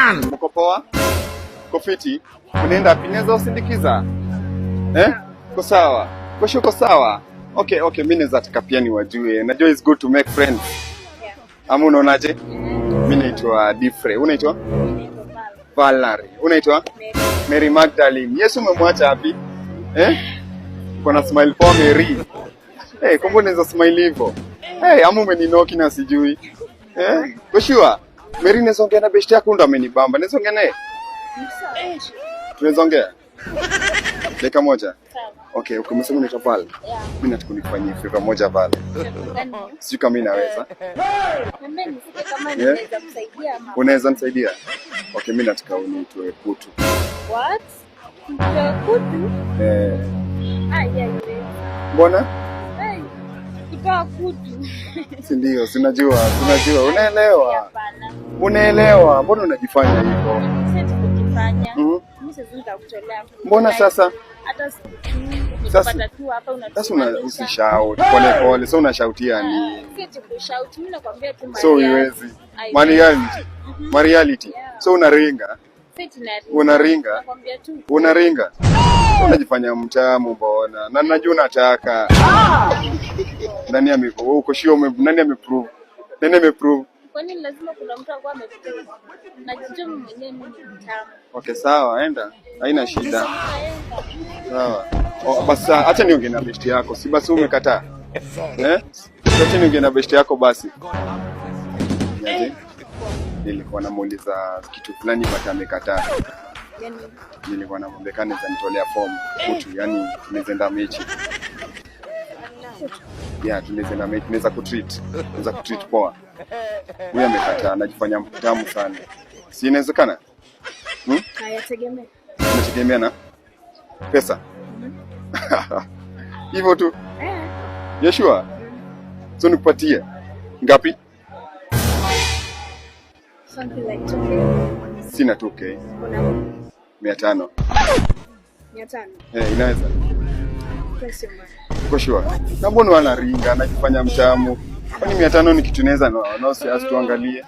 man. Mko poa? Kofiti. Unaenda pineza usindikiza? Uko sawa? Uko sawa? Okay, mimi naweza taka pia niwajue. Najua it's good to make friends. Yeah. Ama unaonaje? Mimi naitwa Difre. Unaitwa? Valerie. Unaitwa? Mary Magdalene. Yesu umemwacha wapi? Uko na smile poa Mary. Kumbe unaweza smile hivyo. Ama umeninoki na sijui. Kwa sure. Mary nezongea na best yako ndo amenibamba. Nezongea naye? Tunazongea? Dakika moja. Okay, umesema unaitwa Val. Mimi nataka kunifanyia favor moja Val. Sijui kama ninaweza. Kama ninaweza kusaidia ama. Unaweza nisaidia? Okay, mimi nataka unitoe kutu. What? Kutu? Yeah. Mbona? Kutoa kutu. Si ndio, unajua. Unaelewa? Unaelewa? Mbona unajifanya hivyo? Sasa tukifanya. Mimi sasa nitakutolea. Mbona sasa? Hata nikipata tu hapa unatoa. Sasa usishout pole. Sasa unashautia nini? Sisi kushout, mimi nakwambia tu so uiwezi. Reality. So unaringa. Unaringa. Unajifanya mtamu mbona? Na najua unataka. Nani uko sure nani ameprove? Kwani lazima kuna mtu ambaye ameprove? Najijua mimi mwenyewe ni mtamu. Okay, sawa, enda. Haina shida. Sawa. Basi acha niongee na best yako. Si basi umekataa? Acha niongee na best yako basi. Nilikuwa namuuliza kitu fulani but amekataa. Nilikuwa namwambia kanisa nitolea form kutu, yani tunaenda mechi. Yeah, tunaenda mechi, tunaweza kutreat poa. Huyu amekataa, anajifanya mtamu sana. Si inawezekana? Hayategemea. Inategemea na pesa. Hivyo tu. Yeshua. So nikupatie ngapi? Something like 2K. Sina 2K. 500. 500. Inaweza. Pesa. Uko sure? Na mbona wanaringa anajifanya mtamu? Kwani 500 ni kitu inaweza no si tuangalie.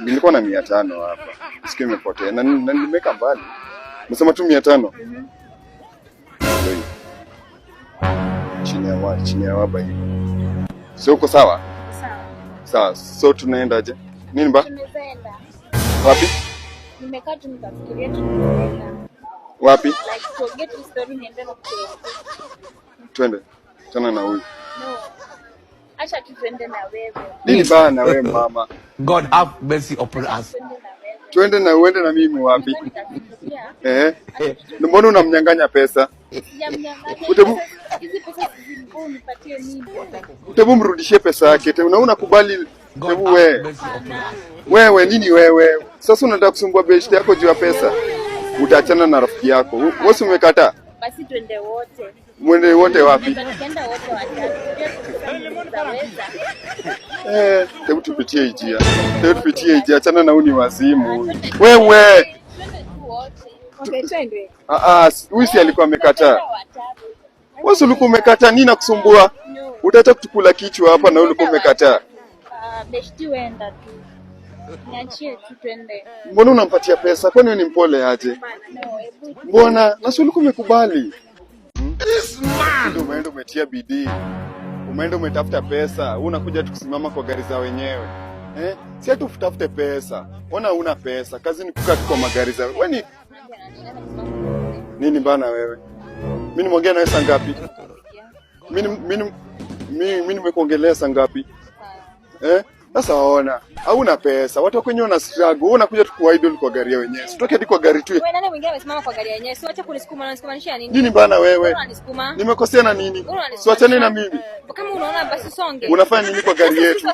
Nilikuwa na 500 hapa. Siku imepotea na nimeka mbali. Nasema tu 500. Chini ya waba hivi. Sio uko sawa? Sawa. So tunaendaje? Nini ba? Tunaenda. Wapi? Nimekaa tu nikafikiria tunaenda. Wapi? Like forget the story niende na twende. Tena na huyu. No. Acha tuende na wewe. Nini bana na wewe mama? God have mercy upon us. Twende na uende na mimi wapi? Mbona unamnyang'anya pesa? Sijamnyang'anya. Hizi pesa zilikuwa unipatie mimi. Hebu mrudishie pesa yake. Unaona kubali hebu wewe nini wewe? Sasa unataka kusumbua best yako juu ya pesa. Utaachana na rafiki yako. Wewe umekataa? Basi twende wote. Mwende wote wapi? Tunaenda wote watatu. Hebu tupitie njia. Achana na uni wazimu. Wewe. Okay, twende. Huyu si alikuwa amekataa. Wewe ulikuwa umekataa, nini nakusumbua? Utaacha kutukula kichwa hapa na ulikuwa umekataa. Besti wenda tu. Niachie tu twende. Mbona unampatia pesa? Kwani wewe ni mpole aje? Mbona? Na si ulikuwa umekubali? This man. Ndio umeenda umetia bidii. Umeenda umetafuta pesa, unakuja tukusimama kwa gari za wenyewe. Si ati utafute pesa. Ona una pesa, kazi ni kukaa kwa magari za. Wewe nini bana wewe? Mimi nimeongea nawe saa ngapi? Mimi nimekuongelea saa ngapi? Sasa waona, hauna pesa, watu wako wenyewe wana struggle, wewe unakuja tu kwa idol kwa gari wenyewe. Usitoke hadi kwa gari tu. Wewe nani mwingine amesimama kwa gari yenyewe? Sio acha kunisukuma, unanisukumanisha nini? Nini bana wewe? Unanisukuma? Nimekosea na nini? Sio achane na mimi. Kama unaona basi songe. Unafanya nini kwa gari yetu?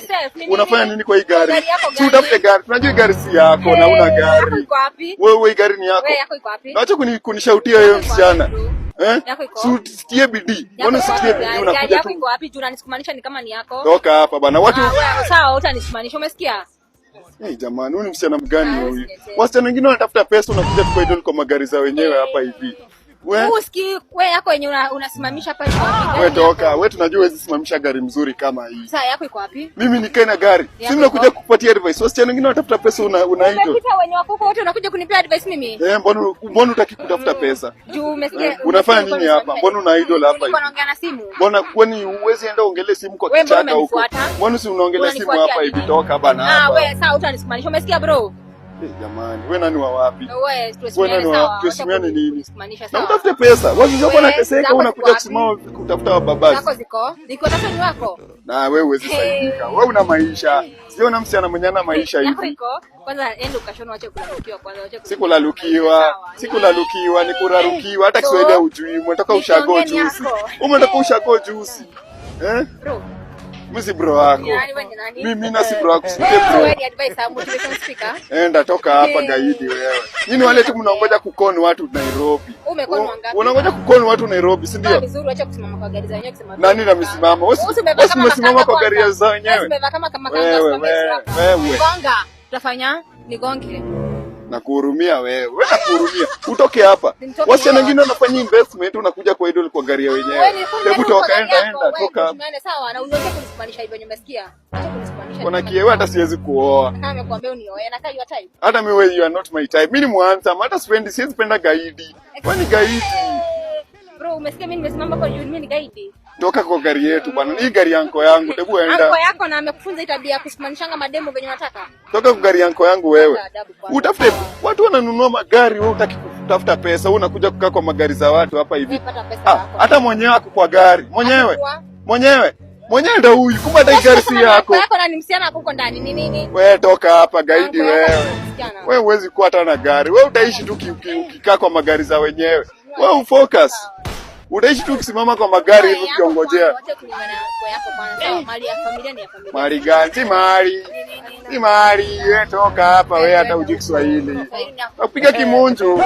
Unafanya nini kwa hii gari? Si utafute gari. Tunajua gari si yako na una gari. Iko wapi? Wewe gari ni yako. Wewe yako iko wapi? Acha kunishautia wewe msichana. Sitie bidii. Mbona sitie bidii unakuja tu? Yako iko wapi? Unanisukumanisha ni kama ni yako. Toka hapa bana. Watu sawa utanisukumanisha, umesikia? Jamani, huyu ni msichana mgani huyu? Wasichana wengine wanatafuta pesa, unakuja kwa idol kwa magari za wenyewe hapa hivi. Wewe usikii wewe yako yenyewe unasimamisha hapa iko wapi? Wewe toka. Wewe tunajua huwezi simamisha gari mzuri kama hii. Saa yako iko wapi? Mimi nikae na gari. Si mnakuja kukupatia advice. Wasichana wengine watafuta pesa una idol. Umepita wenye wako wote unakuja kunipea advice mimi? Mbona utaki kutafuta pesa? Juu umesikia. Unafanya nini hapa? Mbona una idol hapa hivi? Unaongea na simu. Mbona kwani uwezi enda ongelee simu kwa kichaka huko? Mbona si unaongelea simu hapa hivi toka bana hapa? Wewe sawa utanisimamisha. Umesikia bro? Jamani, wewe nani wa wapi? Wewe nani wa tusimame nini? Na utafute pesa. Wazi zako na teseka unakuja kusimama kutafuta babazi. Zako ziko? Niko tafuta ni wako. Na wewe huwezi saidika. Wewe una maisha. Siona msichana mwenye ana maisha hivi. Yako iko. Kwanza ende ukashona wache kulalukiwa kwanza wache. Sikulalukiwa, ni kurarukiwa. Hata Kiswahili hujui. Umetoka ushago juzi. Umetoka ushago juzi. Bro. Mimi si bro wako. Mimi na si bro wako. Wewe ni advice motivation speaker. Enda toka hapa gaidi wewe. Nini wale tu mnaongoja kukoni watu Nairobi. Umekoni wangapi? Unangoja kukoni watu Nairobi, si ndio? Vizuri acha kusimama kwa gari za wenyewe kusema. Nani na misimamo? Wewe umesimama kwa gari za wenyewe. Umebeba kama wewe. Gonga. Tutafanya nigonge. Nakuhurumia wewe. Wewe nakuhurumia. Utoke hapa. Wasichana wengine wanafanya investment unakuja kwa idol kwa gari ya wenyewe. Hebu toka enda toka. Sawa na unataka kunisimamisha hivyo umesikia? Acha kunisimamisha. Kuna kiewe hata siwezi kuoa. Kama nimekuambia unioe na your type. Hata mimi wewe you are not my type. Mimi ni mwanza, hata siwezi penda gaidi. Wewe ni gaidi. Bro, umesikia mimi nimesimama kwa mimi ni gaidi. Toka kwa gari yetu bwana. Hii gari yangu. Hebu enda. Anko yako na amekufunza hii tabia ya kusimanishanga mademo venye unataka. Toka kwa gari yangu wewe. Utafute watu wananunua magari, wewe utaki kutafuta pesa, wewe unakuja kukaa kwa magari za watu hapa hivi. Hata mwenyewe ako kwa gari. Mwenyewe ndio huyu. Kumbe hata gari si yako. Yako na ni msichana hapo ndani. Ni nini? Wewe toka hapa gaidi wewe. Wewe huwezi kuwa hata na gari. Wewe utaishi tu ukikaa kwa magari za wenyewe. Wewe ufocus. Utaishi tu ukisimama kwa magari hivi ukiongojea. Mali ya familia ni ya familia. Mali gani? Si mali. Wewe toka hapa wewe hata hujui Kiswahili. Nakupiga kimunju.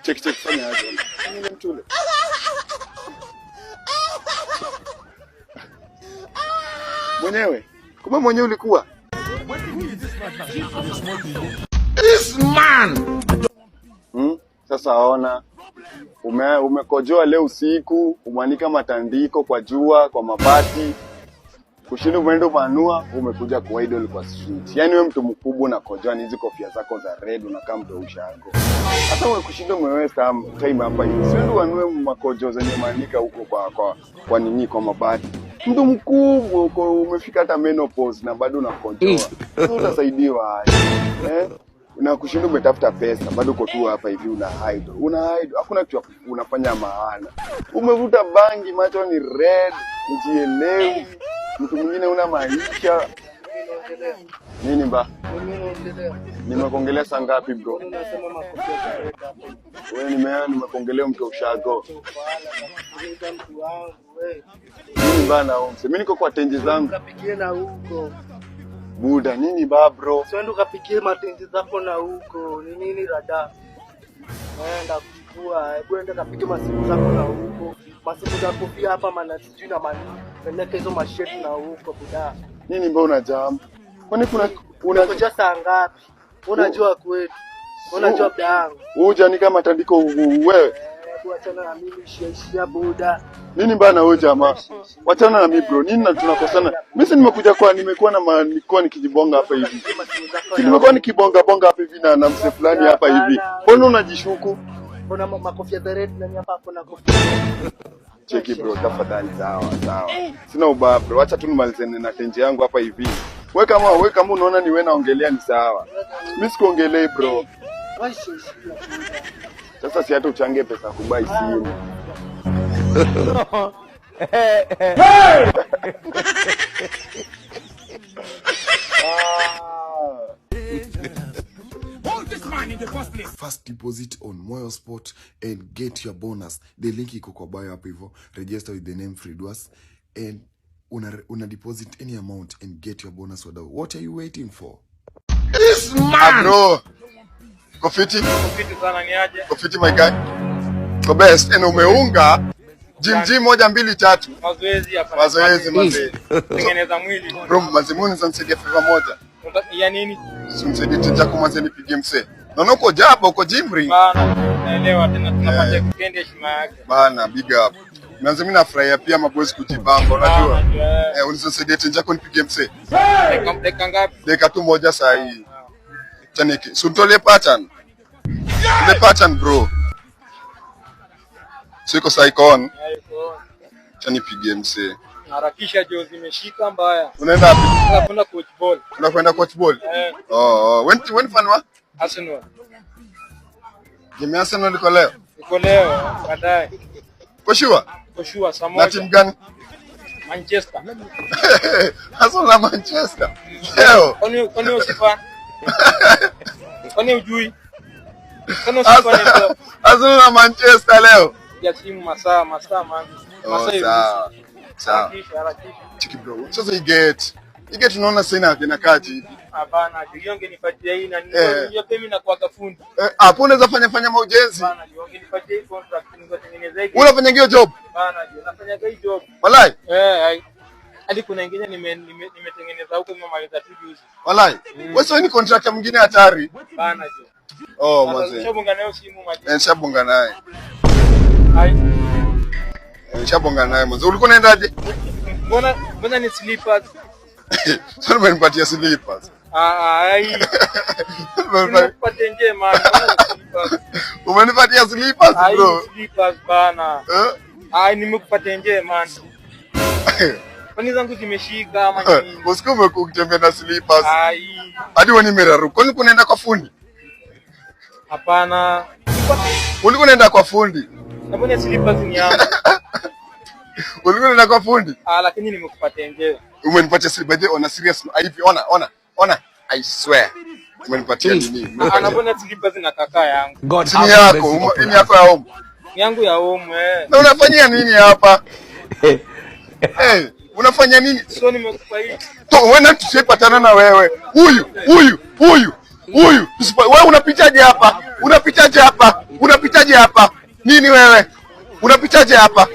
Check fanya aje. Mimi mtule. Mwenyewe. Kumbe mwenyewe ulikuwa. This man. Sasa ona. Umekojoa leo usiku, umeanika matandiko kwa jua, kwa mabati. Kushinda umeenda manua, umekuja kwa idol kwa street. Yaani wewe mtu mkubwa na kojoa hizo kofia zako za red unakaa mtu ushago. Hata wewe kushinda umeweka time hapa hivi. Siende uanue makojo zenye maanika huko kwa nini kwa mabati. Mtu mkubwa umefika hata menopause na bado unakojoa. Utasaidiwa na kushinda umetafuta pesa bado uko tu hapa hivi una hide. Hakuna kitu unafanya maana. Umevuta bangi, macho ni red, ujielewi. Mtu mwingine una maisha. Nini ba? Nimekuongelea saa ngapi bro? Wewe nimekuongelea mtu ushago. Nini bana mimi niko kwa tenje zangu. Ukapigie na huko. Buda nini ba bro? Sio ndo kapigie matenzi zako na huko. Ni nini rada? Naenda kuchukua, hebu enda kapige masimu zako na huko. Masimu zako pia hapa maana sijui na mani. Peleka hizo masheti na huko buda. Nini mbona unajam? Kwani unakuja saa ngapi? Unajua kwetu. Unajua dangu. Uja ni kama tandiko wewe. Achana na mimi shia buda. Nini bana wewe jamaa? Wachana na mimi bro. Nini na tunakosana? Mimi si nimekuwa nikijibonga hapa hivi. Nimekuwa nikibonga hapa hivi na mse fulani hapa hivi. Mbona unajishuku? Mbona makofia za red nani hapa kuna kofia? Cheki bro, tafadhali sawa. Sina ubaya bro. Acha tu nimalizane na tenje yangu hapa hivi. Wewe kama unaona ni wewe naongelea ni sawa. Mimi sikuongelee bro. Sasa si hata uchange pesa kubai simu. First deposit on Moyo Sport and get your bonus. The link iko kwa bio hapo hivyo. Register with the name Fridwas and una deposit any amount and get your bonus. What are you waiting for? This man. Bro. Kofiti sana ni aje? Kofiti my guy. Go best. And umeunga gym 1 2 3. Mazoezi hapa. Mazoezi. Tengeneza mwili. Bro, mazimuni zanisidia favor moja. Ya nini? Simsaidie tija kwa mwanzo nipige mse. Naona uko jaba, uko Jimri. Bana, naelewa tena tunapata kipindi heshima yake. Bana, big up. Mimi nafurahia pia maboys kujibamba, unajua. Unisaidia tenja kwa nipige mse. Dakika ngapi? Dakika tu moja saa hii. Chaniki. Suntole pattern. Ile pattern bro. Siko saikon. Chanipige mse. Harakisha jo zimeshika mbaya. Unaenda wapi? Unakwenda coach ball. Unakwenda coach ball? Oh, when fan wa? Arsenal. Game Arsenal iko leo? Iko leo, baadaye. Kwa sure? Kwa sure, Samoa. Na timu gani? Manchester. Arsenal na Manchester. Leo. Kwani usifan? Kwani ujui? Kwani usifan leo? Arsenal na Manchester leo. Ya timu masaa man. Sawa. Sawa. Chiki bro. Sasa igeti unaona sina kinakaji hivi. Hapana, jionge nipatie hii na ndio mimi na kwa kafundi. Hapo unaweza fanya maujenzi. Bana, jionge nipatie hii contract ningotengeneza hivi. Unafanya hiyo job? Bana, nafanya hiyo job. Wallahi? Hadi kuna nyingine nimetengeneza huko nimemaliza tu juzi. Wallahi? Wewe sio ni contractor mwingine hatari. Bana jo. Oh, mzee. Nishabonga nayo simu maji. Nishabonga naye. Hai. Nishabonga naye mzee. Ulikuwa unaendaje? Mbona ni slippers? Sasa umenipatia slippers. Umenipatia nje man. Umenipatia slippers bro. Slippers bana. Nimekupatia nje man. Kwani zangu zimeshika ama nini? Usikome kutembea na slippers. Hadi wewe nimeraru. Kwani kunaenda kwa fundi? Hapana. Ulikuwa unaenda kwa fundi? Mbona slippers ni yangu? Ulikuwa unaenda kwa fundi? Lakini nimekupatia nje. Umenipatia slippers on a serious note. Hivi ona. I swear. Umenipatia nini? Anabona slippers na kaka yangu. Ni yako, ni yako ya home. Yangu ya home Na unafanyia nini hapa? Unafanya nini? Sio nimekupa hii. Wewe tusipatana na wewe. Huyu. Wewe unapitaje hapa? Unapitaje hapa? Nini wewe? Unapitaje hapa?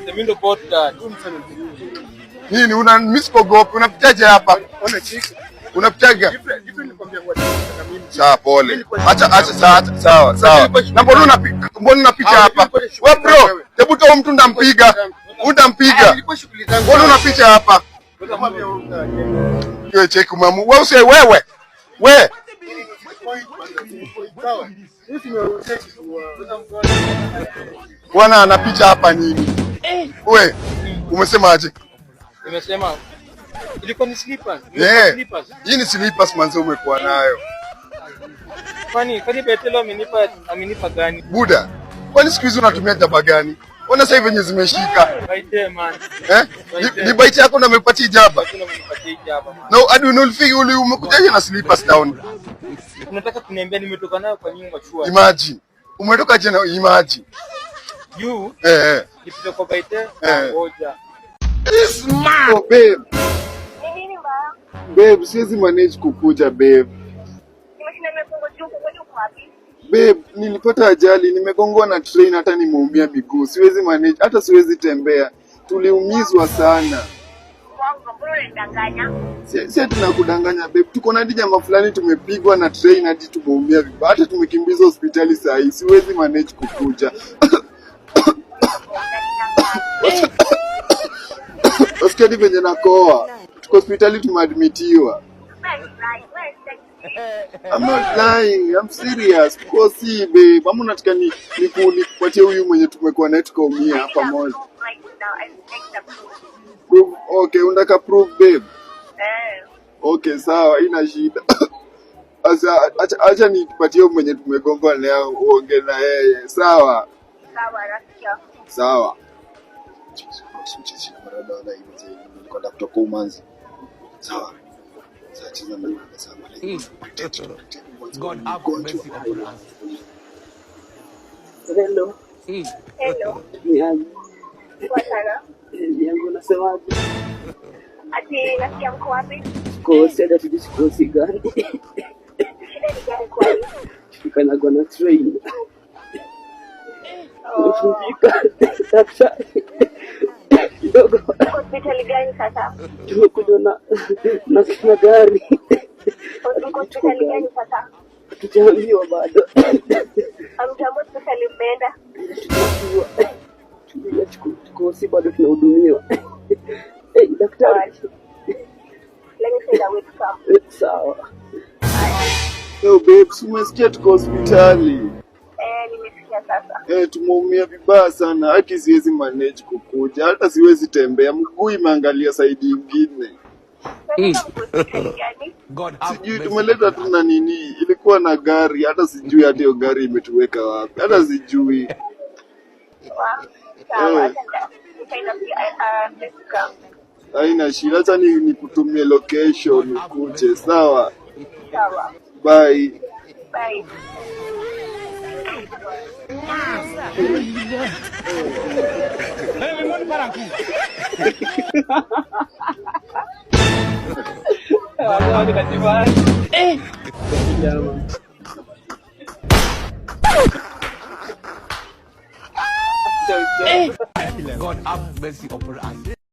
Mimi ndo podcast. Nini una mispogopi? Unapitaje hapa? Unapitaga? Sawa pole. Acha sawa. Na mbona unapita hapa? Wewe bro, hebu toa mtu ndampiga. Utampiga. Mbona unapita hapa? Wewe cheki mamu. Wewe. Bwana anapita hapa nini? Wewe umesemaje? Nimesema ilikuwa ni slippers. Hii ni slippers manzi umekuwa nayo. Kwani Betelo amenipa gani? Buda. Kwani siku hizi unatumia jaba gani? Ona sasa hivi venye zimeshika. Baite man. Ni baite yako na umepatia jaba. Na hadi unulifiki umekuja na slippers down. Unataka kuniambia nimetoka nayo kwa nyumba chua. Imagine. Umetoka je na imagine. You? Nipita kwa baite ngoja. This man. Oh babe. Babe, siwezi manage kukuja babe. Babe, nilipata ajali, nimegongwa na train hata nimeumia miguu. Siwezi manage, hata siwezi tembea. Tuliumizwa sana. Si tunakudanganya babe. Tuko na hadi jamaa fulani tumepigwa na train hadi tumeumia vibaya. Hata tumekimbizwa hospitali saa hii. Siwezi manage kukuja. Usikadi venye nakoa. Tuko hospitali tumeadmitiwa. I'm not lying. I'm serious. Kosi babe. Mama unataka nikupatie huyu mwenye tumekuwa naye tukaumia hapa moja. Proof. Okay, unataka proof babe? Okay, sawa, haina shida. Asa acha nikupatie huyu mwenye tumegongwa leo uongee na yeye. Sawa. Sawa. Sawa. God have mercy upon us. Hello. Niaje? Yangu nasemaje? Ati nasikia mko wapi? Kosi hata tujikosi gani? Shida ni gani kwa hiyo? Tukanyagwa na train. Tumefika daktari. Kidogo. Hospitali gani sasa? Tumekuja na gari. Hospitali gani sasa? Hatujaambiwa bado. Hamjambo specially umeenda. Tuko si bado tunahudumiwa. Daktari. Let me say that way to come. Sawa. Yo babes, umesikia tuko hospitali? Nimesikia sasa. Tumeumia vibaya sana, haki siwezi manage kukuja, hata siwezi tembea, mguu imeangalia side nyingine. God have Sijui mercy tumeleta upon tu us. na nini, ilikuwa na gari, hata sijui hata hiyo gari imetuweka wapi, hata sijui. Sawa. Eh. Nitaenda pia let's come. Haina shida, acha nikutumie location ukuje, sawa? Sawa. Bye. Bye. God have mercy upon us.